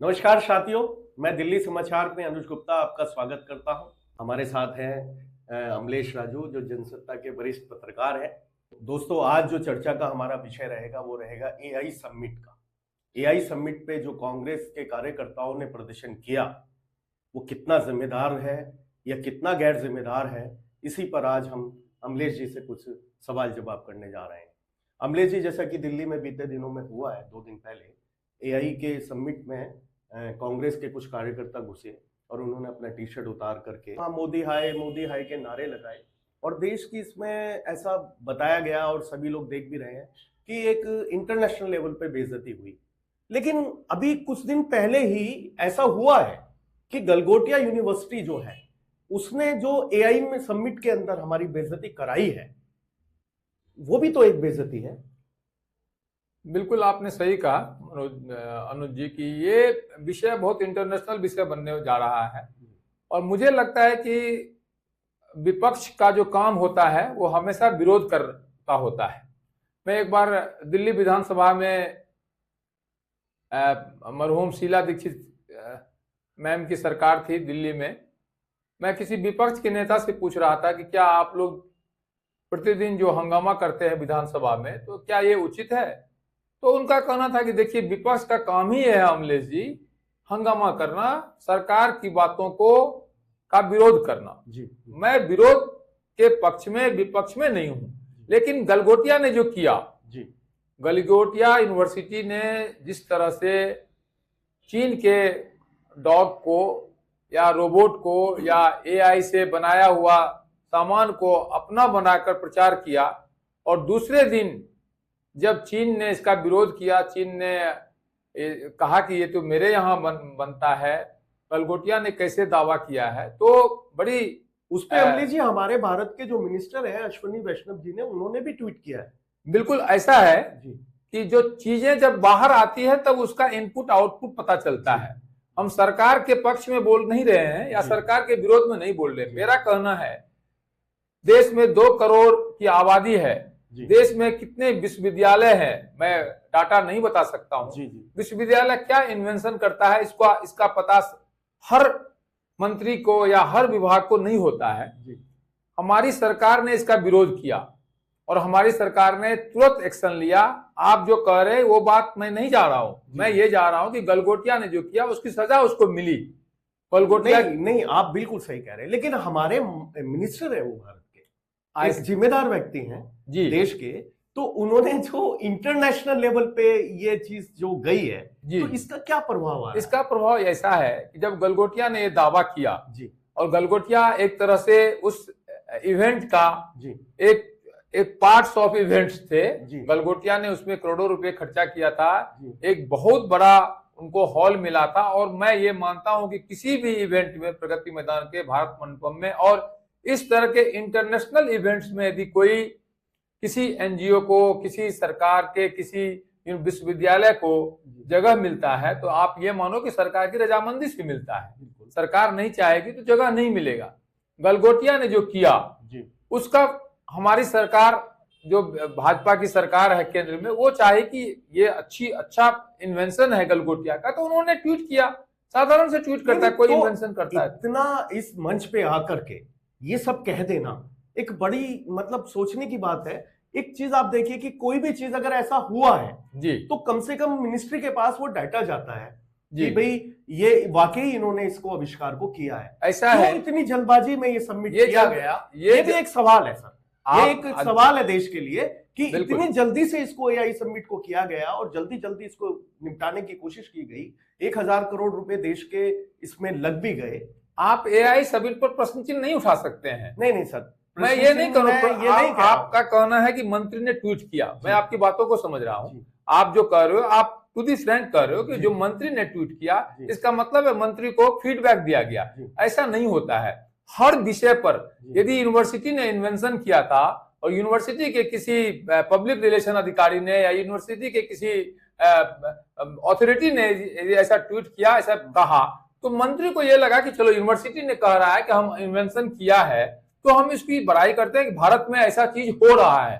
नमस्कार साथियों, मैं दिल्ली समाचार में अनुज गुप्ता आपका स्वागत करता हूं। हमारे साथ हैं अमलेश राजू, जो जनसत्ता के वरिष्ठ पत्रकार हैं। दोस्तों, आज जो चर्चा का हमारा विषय रहेगा वो रहेगा एआई समिट का। एआई समिट पे जो कांग्रेस के कार्यकर्ताओं ने प्रदर्शन किया वो कितना जिम्मेदार है या कितना गैर जिम्मेदार है, इसी पर आज हम अमलेश जी से कुछ सवाल जवाब करने जा रहे हैं। अमलेश जी, जैसा कि दिल्ली में बीते दिनों में हुआ है, 2 दिन पहले एआई के समिट में कांग्रेस के कुछ कार्यकर्ता घुसे और उन्होंने अपना टी शर्ट उतार करके हाँ मोदी हाय के नारे लगाए और देश की इसमें ऐसा बताया गया और सभी लोग देख भी रहे हैं कि एक इंटरनेशनल लेवल पे बेइज्जती हुई। लेकिन अभी कुछ दिन पहले ही ऐसा हुआ है कि गलगोटिया यूनिवर्सिटी जो है उसने जो एआई में समिट के अंदर हमारी बेइज्जती कराई है, वो भी तो एक बेइज्जती है। बिल्कुल आपने सही कहा अनुज जी की ये विषय बहुत इंटरनेशनल विषय बनने जा रहा है और मुझे लगता है कि विपक्ष का जो काम होता है वो हमेशा विरोध करता होता है। मैं एक बार दिल्ली विधानसभा में मरहूम शीला दीक्षित मैम की सरकार थी दिल्ली में, मैं किसी विपक्ष के नेता से पूछ रहा था कि क्या आप लोग प्रतिदिन जो हंगामा करते हैं विधानसभा में, तो क्या ये उचित है? तो उनका कहना था कि देखिए, विपक्ष का काम ही है अमलेश जी हंगामा करना, सरकार की बातों का विरोध करना। जी, मैं विरोध के पक्ष में विपक्ष में नहीं हूं, लेकिन गलगोटिया ने जो किया, जी, गलगोटिया यूनिवर्सिटी ने जिस तरह से चीन के डॉग को या रोबोट को या एआई से बनाया हुआ सामान को अपना बनाकर प्रचार किया और दूसरे दिन जब चीन ने इसका विरोध किया, चीन ने कहा कि ये तो मेरे यहाँ बनता है, गलगोटिया ने कैसे दावा किया है, तो बड़ी उस पे अमलेश जी हमारे भारत के जो मिनिस्टर हैं अश्विनी वैष्णव जी ने, उन्होंने भी ट्वीट किया है। बिल्कुल ऐसा है जी, कि जो चीजें जब बाहर आती है तब उसका इनपुट आउटपुट पता चलता है। हम सरकार के पक्ष में बोल नहीं रहे हैं या सरकार के विरोध में नहीं बोल रहे। मेरा कहना है, देश में 2 करोड़ की आबादी है, देश में कितने विश्वविद्यालय हैं, मैं डाटा नहीं बता सकता हूं। विश्वविद्यालय क्या इन्वेंशन करता है इसका पता हर मंत्री को या हर विभाग को नहीं होता है। हमारी सरकार ने इसका विरोध किया और हमारी सरकार ने तुरंत एक्शन लिया। आप जो कह रहे हैं वो बात मैं नहीं जा रहा हूं, मैं ये जा रहा हूं कि गलगोटिया ने जो किया उसकी सजा उसको मिली। गलगोटिया नहीं, आप बिल्कुल सही कह रहे हैं, लेकिन हमारे मिनिस्टर है वो भारत के एक जिम्मेदार व्यक्ति हैं देश के, तो उन्होंने जो इंटरनेशनल लेवल पे ये चीज जो गई है, तो इसका क्या प्रभाव है? इसका प्रभाव ऐसा है कि जब गलगोटिया ने ये दावा किया और गलगोटिया एक तरह से उस इवेंट का एक पार्ट्स ऑफ इवेंट्स थे, गलगोटिया ने उसमें करोड़ों रुपए खर्चा किया था, एक बहुत बड़ा उनको हॉल मिला था। और मैं ये मानता हूं कि किसी भी इवेंट में, प्रगति मैदान के, भारत मंडपम में और इस तरह के इंटरनेशनल इवेंट्स में यदि कोई किसी एनजीओ को, किसी सरकार के, किसी विश्वविद्यालय को जगह मिलता है तो आप ये मानो कि सरकार की रजामंदी से मिलता है। सरकार नहीं चाहेगी तो जगह नहीं मिलेगा। गलगोटिया ने जो किया उसका हमारी सरकार, जो भाजपा की सरकार है केंद्र में, वो चाहे कि ये अच्छा इन्वेंशन है गलगोटिया का, तो उन्होंने ट्वीट किया। साधारण से ट्वीट करता है कोई, इन्वेंशन करता है। इतना इस मंच पे आकर के ये सब कह देना एक बड़ी मतलब सोचने की बात है। एक चीज आप देखिए कि कोई भी चीज अगर ऐसा हुआ है तो कम से कम मिनिस्ट्री के पास वो डाटा जाता है कि भाई ये वाकई इन्होंने इसको आविष्कार को किया है। ऐसा है, इतनी जल्दबाजी में ये सबमिट किया गया, ये भी एक सवाल है सर। ये एक सवाल है देश के लिए कि इतनी जल्दी से इसको एआई समिट को किया गया और जल्दी इसको निपटाने की कोशिश की गई। 1000 करोड़ रुपए देश के इसमें लग भी गए। आप एआई समिट पर प्रश्न चिन्ह नहीं उठा सकते हैं। नहीं सर, मैं ये नहीं करूंगा। आपका कहना है कि मंत्री ने ट्वीट किया, मैं आपकी बातों को समझ रहा हूं। आप जो कह रहे हो, आप टू दी फ्रैंक कह रहे हो कि जो मंत्री ने ट्वीट किया इसका मतलब है मंत्री को फीडबैक दिया गया। ऐसा नहीं होता है। हर विषय पर यदि यूनिवर्सिटी ने इन्वेंशन किया था और यूनिवर्सिटी के किसी पब्लिक रिलेशन अधिकारी ने या यूनिवर्सिटी के किसी अथॉरिटी ने ऐसा ट्वीट किया, ऐसा कहा, तो मंत्री को यह लगा कि चलो यूनिवर्सिटी ने कह रहा है कि हम इन्वेंशन किया है तो हम इसकी बड़ाई करते हैं कि भारत में ऐसा चीज हो रहा है।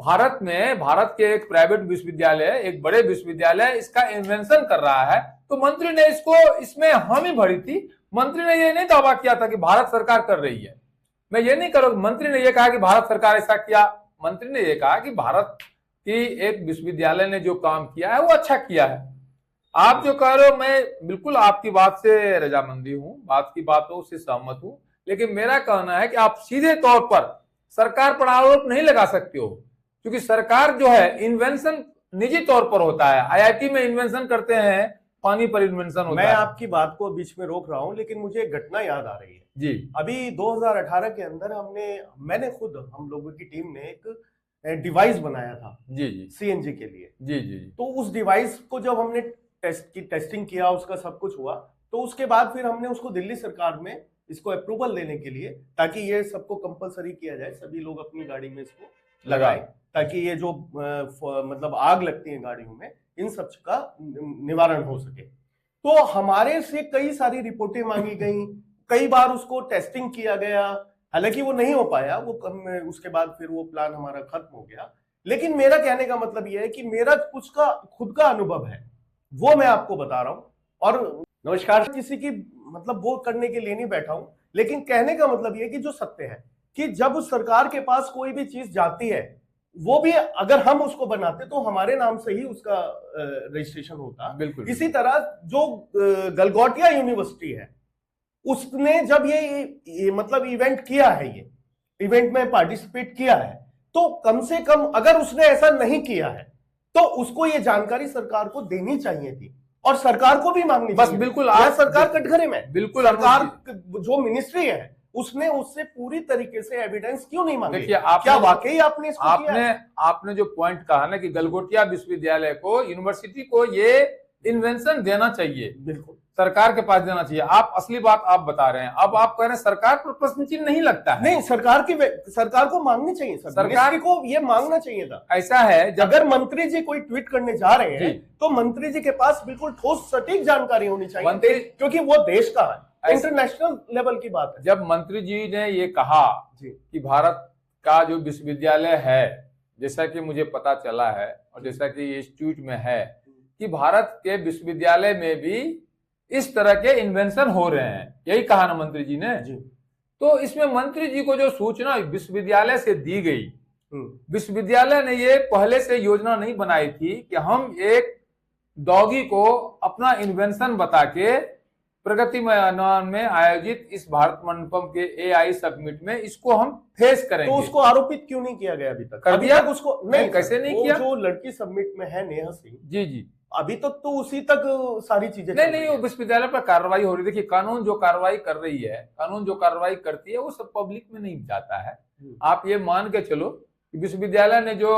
भारत के एक प्राइवेट विश्वविद्यालय, एक बड़े विश्वविद्यालय इसका इन्वेंशन कर रहा है, तो मंत्री ने इसमें हामी भरी थी। मंत्री ने ये नहीं दावा किया था कि भारत सरकार कर रही है। मैं ये नहीं करूँ, मंत्री ने ये कहा कि भारत सरकार ऐसा किया। मंत्री ने ये कहा कि भारत की एक विश्वविद्यालय ने जो काम किया है वो अच्छा किया है। आप जो कह रहे हो, मैं बिल्कुल आपकी बात से रजामंदी हूँ, आपकी बातों से सहमत हूँ, लेकिन मेरा कहना है कि आप सीधे तौर पर सरकार पर आरोप नहीं लगा सकते हो, क्योंकि सरकार जो है इन्वेंशन निजी तौर पर होता है। आईआईटी में इन्वेंशन करते हैं, पानी पर इन्वेंशन होता है। मैं आपकी बात को बीच में रोक रहा हूं, लेकिन मुझे एक घटना याद आ रही है जी। अभी 2018 के अंदर मैंने खुद, हम लोगों की टीम ने एक डिवाइस बनाया था जी जी सीएनजी के लिए। जी जी। तो उस डिवाइस को जब हमने टेस्टिंग किया, उसका सब कुछ हुआ, तो उसके बाद फिर हमने उसको दिल्ली सरकार में इसको अप्रूवल देने के लिए, ताकि ये सबको कंपलसरी किया जाए, सभी लोग अपनी गाड़ी में इसको लगाएं, ताकि ये जो मतलब आग लगती है गाड़ियों में, इन सब का निवारण हो सके। तो हमारे से कई सारी रिपोर्टें मांगी गई, कई बार उसको टेस्टिंग किया गया, हालांकि वो नहीं हो पाया, उसके बाद फिर वो प्लान हमारा खत्म हो गया। लेकिन मेरा कहने का मतलब यह है कि मेरा कुछ का खुद का अनुभव है, वो मैं आपको बता रहा हूं। और नमस्कार, किसी की मतलब वो करने के लिए नहीं बैठा हूं, लेकिन कहने का मतलब यह कि जो सत्य है कि जब सरकार के पास कोई भी चीज जाती है, वो भी अगर हम उसको बनाते तो हमारे नाम से ही उसका रजिस्ट्रेशन होता। बिल्कुल। इसी तरह जो गलगोटिया यूनिवर्सिटी है, उसने जब ये मतलब इवेंट किया है, ये इवेंट में पार्टिसिपेट किया है, तो कम से कम अगर उसने ऐसा नहीं किया है तो उसको ये जानकारी सरकार को देनी चाहिए थी, और सरकार को भी मांगनी बस चाहिए। बिल्कुल आज सरकार कटघरे में, बिल्कुल सरकार जो मिनिस्ट्री है उसने उससे पूरी तरीके से एविडेंस क्यों नहीं मांगी? देखिए, क्या वाकई आपने इसको किया? आपने जो पॉइंट कहा ना कि गलगोटिया विश्वविद्यालय को, यूनिवर्सिटी को ये इन्वेंशन देना चाहिए, बिल्कुल सरकार के पास देना चाहिए। आप असली बात आप बता रहे हैं। अब आप कह रहे हैं सरकार पर प्रश्न चिन्ह नहीं लगता है। नहीं, सरकार को मांगनी चाहिए, सरकार को ये मांगना चाहिए था। ऐसा है, अगर मंत्री जी कोई ट्वीट करने जा रहे हैं तो मंत्री जी के पास बिल्कुल ठोस सटीक जानकारी होनी चाहिए, क्योंकि वो देश का है, इंटरनेशनल लेवल की बात है। जब मंत्री जी ने ये कहा कि भारत का जो विश्वविद्यालय है, जैसा कि मुझे पता चला है और जैसा कि ये इंस्टीट्यूट में है, कि भारत के विश्वविद्यालय में भी इस तरह के इन्वेंशन हो रहे हैं, यही कहा ना मंत्री जी ने जी। तो इसमें मंत्री जी को जो सूचना विश्वविद्यालय से दी गई, विश्वविद्यालय ने ये पहले से योजना नहीं बनाई थी कि हम एक डॉगी को अपना इन्वेंशन बता के प्रगति मैदान में आयोजित इस भारत मंडपम के एआई समिट में इसको हम फेस करेंगे। तो उसको आरोपित क्यों नहीं किया गया अभी तक? कर दिया उसको नहीं, कैसे नहीं किया? जो लड़की समिट में है नेहा सिंह जी जी, अभी तक तो उसी तक सारी चीजें नहीं, वो विश्वविद्यालय पर कार्रवाई हो रही है। देखिए, कानून जो कार्रवाई कर रही है, कानून जो कार्रवाई करती है, वो सब पब्लिक में नहीं जाता है। आप ये मान के चलो कि विश्वविद्यालय ने जो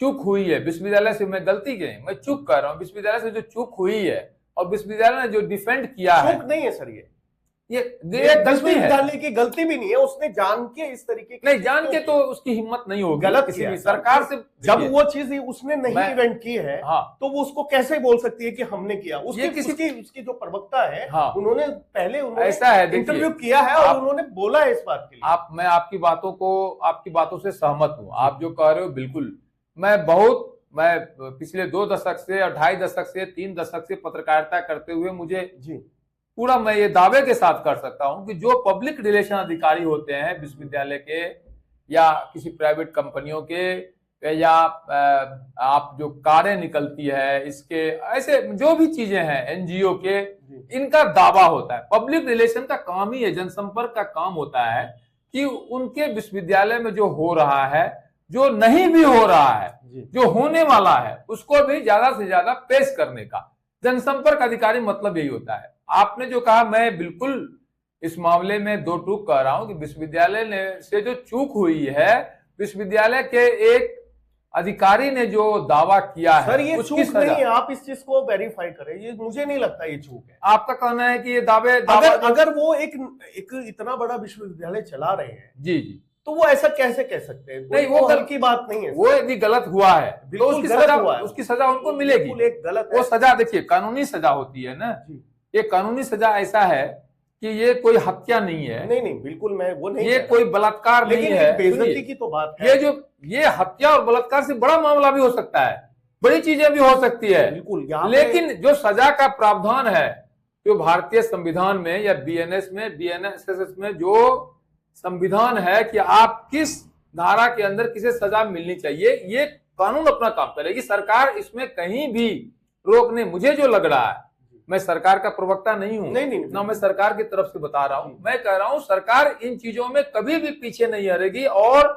चूक हुई है, विश्वविद्यालय से मैं गलती की, मैं चूक कर रहा हूँ, विश्वविद्यालय से जो चूक हुई है और विश्वविद्यालय ने जो डिफेंड किया है, चूक नहीं है सर, ये गलती है, विश्वविद्यालय की गलती भी नहीं है, उसने जान के इस तरीके की नहीं, जान के तो उसकी हिम्मत नहीं होगी गलत किसी भी सरकार से। जब वो चीज उसने नहीं इवेंट की है, तो वो उसको कैसे बोल सकती है कि हमने किया? उसकी जो प्रवक्ता है, उन्होंने पहले ऐसा है इंटरव्यू किया है और उन्होंने बोला है इस बात के लिए। मैं आपकी बातों से सहमत हूँ। आप जो कह रहे हो बिल्कुल, मैं पिछले 2 दशक से और 2.5 दशक से 3 दशक से पत्रकारिता करते हुए मुझे पूरा मैं ये दावे के साथ कर सकता हूं कि जो पब्लिक रिलेशन अधिकारी होते हैं विश्वविद्यालय के या किसी प्राइवेट कंपनियों के, या आप जो कारें निकलती है, इसके ऐसे जो भी चीजें हैं एनजीओ के, इनका दावा होता है। पब्लिक रिलेशन का काम ही है, जनसंपर्क का काम होता है कि उनके विश्वविद्यालय में जो हो रहा है, जो नहीं भी हो रहा है, जो होने वाला है, उसको भी ज्यादा से ज्यादा पेश करने का जनसंपर्क अधिकारी मतलब यही होता है। आपने जो कहा, मैं बिल्कुल इस मामले में 2 टूक कह रहा हूं कि विश्वविद्यालय ने से जो चूक हुई है, विश्वविद्यालय के एक अधिकारी ने जो दावा किया है, सर ये चूक नहीं है, आप इस चीज को वेरीफाई करें, ये मुझे नहीं लगता ये चूक है। आपका कहना है कि ये दावे अगर वो एक इतना बड़ा विश्वविद्यालय चला रहे हैं जी, तो वो ऐसा कैसे कह सकते हैं? नहीं, वो गलत की बात नहीं है, वो यदि गलत हुआ है तो उसकी सजा उनको मिलेगी। एक गलत वो सजा, देखिए कानूनी सजा होती है ना, ये कानूनी सजा ऐसा है कि ये कोई हत्या नहीं है, नहीं नहीं बिल्कुल मैं वो नहीं, ये कोई बलात्कार नहीं है, बेइज्जती की तो बात है। ये हत्या और बलात्कार से बड़ा मामला भी हो सकता है, बड़ी चीजें भी हो सकती है, बिल्कुल। लेकिन जो सजा का प्रावधान है जो भारतीय संविधान में या बीएनएस में, बीएनएसएस में जो संविधान है कि आप किस धारा के अंदर किसे सजा मिलनी चाहिए, ये कानून अपना काम करेगी। सरकार इसमें कहीं भी रोकने, मुझे जो लग रहा है, मैं सरकार का प्रवक्ता नहीं हूं, नहीं, ना मैं सरकार की तरफ से बता रहा हूं, मैं कह रहा हूं सरकार इन चीजों में कभी भी पीछे नहीं हटेगी। और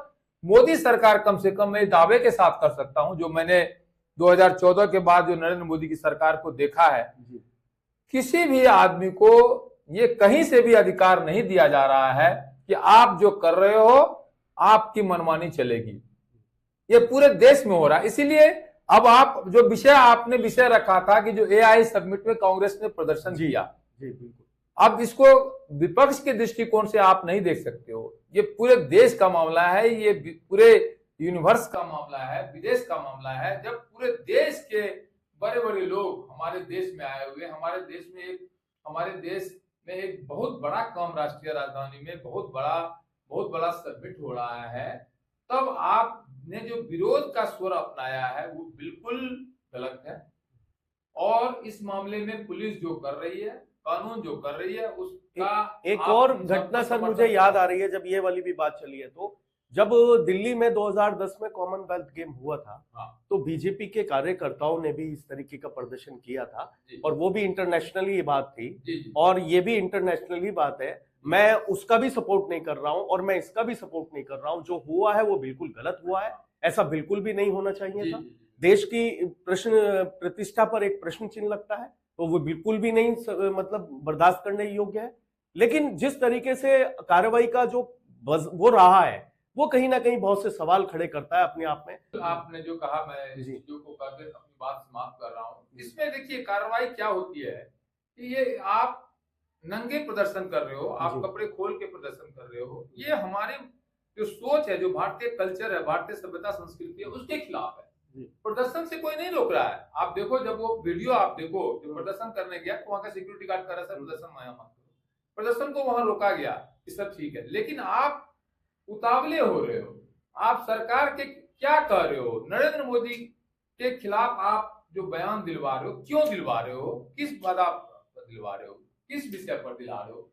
मोदी सरकार कम से कम मैं दावे के साथ कर सकता हूं, जो मैंने 2014 के बाद जो नरेंद्र मोदी की सरकार को देखा है, किसी भी आदमी को ये कहीं से भी अधिकार नहीं दिया जा रहा है कि आप जो कर रहे हो आपकी मनमानी चलेगी। ये पूरे देश में हो रहा है। इसीलिए अब आप जो आपने विषय रखा था कि जो एआई समिट में कांग्रेस ने प्रदर्शन किया, अब इसको विपक्ष के दृष्टिकोण से आप नहीं देख सकते हो। ये पूरे देश का मामला है, ये पूरे यूनिवर्स का मामला है, विदेश का मामला है। जब पूरे देश के बड़े बड़े लोग हमारे देश में आए हुए, हमारे देश में एक बहुत बड़ा काम राष्ट्रीय राजधानी में बहुत बड़ा समिट हो रहा है, तब आपने जो विरोध का स्वर अपनाया है वो बिल्कुल गलत है। और इस मामले में पुलिस जो कर रही है, कानून जो कर रही है, उसका एक और घटना सर मुझे याद आ रही है, जब ये वाली भी बात चली है, तो जब दिल्ली में 2010 में कॉमनवेल्थ गेम हुआ था, तो बीजेपी के कार्यकर्ताओं ने भी इस तरीके का प्रदर्शन किया था, और वो भी इंटरनेशनली ये बात थी, और ये भी इंटरनेशनली बात है। मैं उसका भी सपोर्ट नहीं कर रहा हूं और मैं इसका भी सपोर्ट नहीं कर रहा हूं। जो हुआ है वो बिल्कुल गलत हुआ है, ऐसा बिल्कुल भी नहीं होना चाहिए था। देश की प्रतिष्ठा पर एक प्रश्न चिन्ह लगता है, तो वो बिल्कुल भी नहीं मतलब बर्दाश्त करने योग्य है। लेकिन जिस तरीके से कार्रवाई का जो वो रहा है, वो कहीं ना कहीं बहुत से सवाल खड़े करता है अपने आप में। आपने जो कहा, मैं इस चीजों को करके अपनी बात समाप्त कर रहा हूँ। इसमें देखिए कार्रवाई क्या होती है कि ये आप नंगे प्रदर्शन कर रहे हो, आप कपड़े खोल के प्रदर्शन कर रहे हो, ये हमारे जो सोच है, जो भारतीय कल्चर है, भारतीय सभ्यता संस्कृति है, उसके खिलाफ है। प्रदर्शन से कोई नहीं रोक रहा है। आप देखो, जब वो वीडियो आप देखो जो प्रदर्शन करने गया, तो वहां का सिक्योरिटी गार्ड कर रहा है प्रदर्शन मत करो, प्रदर्शन को वहां रोका गया, ये सब ठीक है। लेकिन आप उतावले हो रहे हो, आप सरकार के क्या कह रहे हो, नरेंद्र मोदी के खिलाफ आप जो बयान दिलवा रहे हो, क्यों दिलवा रहे हो, किस बात आप दिलवा रहे हो, किस विषय पर दिला रहे हो?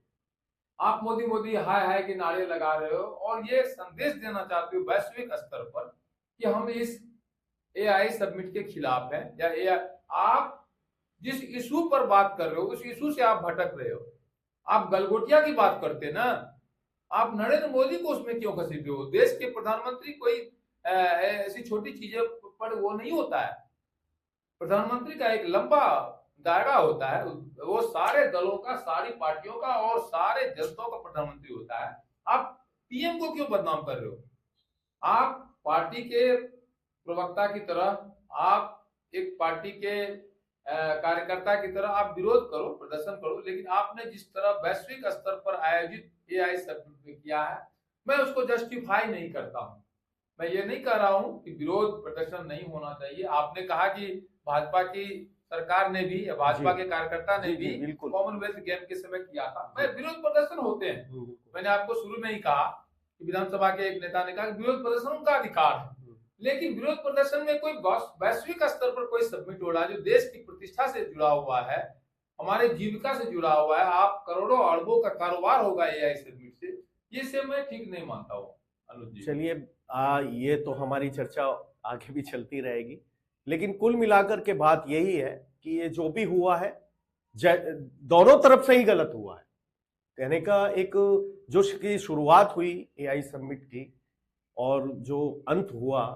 आप मोदी मोदी हाय हाय के नारे लगा रहे हो और ये संदेश देना चाहते हो वैश्विक स्तर पर कि हम इस एआई समिट के खिलाफ हैं, या आप जिस इशू पर बात कर रहे हो उस इशू से आप भटक रहे हो। आप गलगोटिया की बात करते ना, आप नरेंद्र मोदी को उसमें क्यों घसीटते हो? देश के प्रधानमंत्री कोई ऐसी छोटी चीजें पर वो नहीं होता है। प्रधानमंत्री का एक लंबा दायरा होता है, वो सारे दलों का, सारी पार्टियों का और सारे जनताओं का प्रधानमंत्री होता है। आप पीएम को क्यों बदनाम कर रहे हो? आप पार्टी के प्रवक्ता की तरह, आप एक पार्टी के कार्यकर्ता की तरह आप विरोध करो, प्रदर्शन करो, लेकिन आपने जिस तरह वैश्विक स्तर पर आयोजित एआई समिट में किया है, मैं उसको जस्टिफाई नहीं करता हूं। मैं ये नहीं कह रहा हूं कि विरोध प्रदर्शन नहीं होना चाहिए। आपने कहा कि भाजपा की सरकार ने भी, भाजपा के कार्यकर्ता ने भी कॉमनवेल्थ गेम के समय किया था। मैं विरोध प्रदर्शन होते हैं, मैंने आपको शुरू में ही कहा कि विधानसभा के एक नेता ने कहा कि विरोध प्रदर्शन उनका अधिकार है, लेकिन विरोध प्रदर्शन में कोई वैश्विक स्तर पर कोई समिट हो रहा है जो देश की प्रतिष्ठा से जुड़ा हुआ है, हमारे जीविका से जुड़ा हुआ है, आप करोड़ों अरबों का कारोबार होगा एआई समिट से, ये से मैं ठीक नहीं मानता हूँ। अनुज जी, चलिए ये तो हमारी चर्चा आगे भी चलती रहेगी, लेकिन कुल मिलाकर के बात यही है कि ये जो भी हुआ है दोनों तरफ से ही गलत हुआ है। कहने का एक जो की शुरुआत हुई एआई समिट की और जो अंत हुआ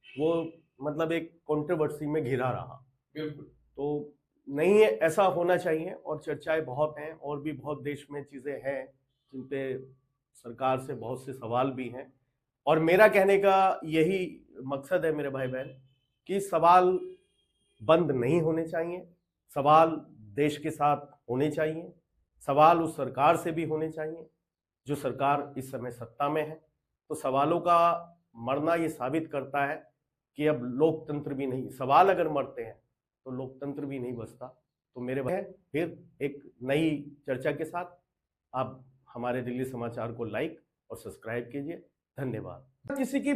वो मतलब एक कंट्रोवर्सी में घिरा रहा। बिल्कुल, तो नहीं ऐसा होना चाहिए, और चर्चाएं बहुत हैं और भी बहुत देश में चीजें हैं जिन पे सरकार से बहुत से सवाल भी हैं, और मेरा कहने का यही मकसद है मेरे भाई बहन कि सवाल बंद नहीं होने चाहिए, सवाल देश के साथ होने चाहिए, सवाल उस सरकार से भी होने चाहिए जो सरकार इस समय सत्ता में है। तो सवालों का मरना ये साबित करता है कि अब लोकतंत्र भी नहीं, सवाल अगर मरते हैं तो लोकतंत्र भी नहीं बचता। तो मेरे भाई फिर एक नई चर्चा के साथ आप हमारे दिल्ली समाचार को लाइक और सब्सक्राइब कीजिए। धन्यवाद। किसी की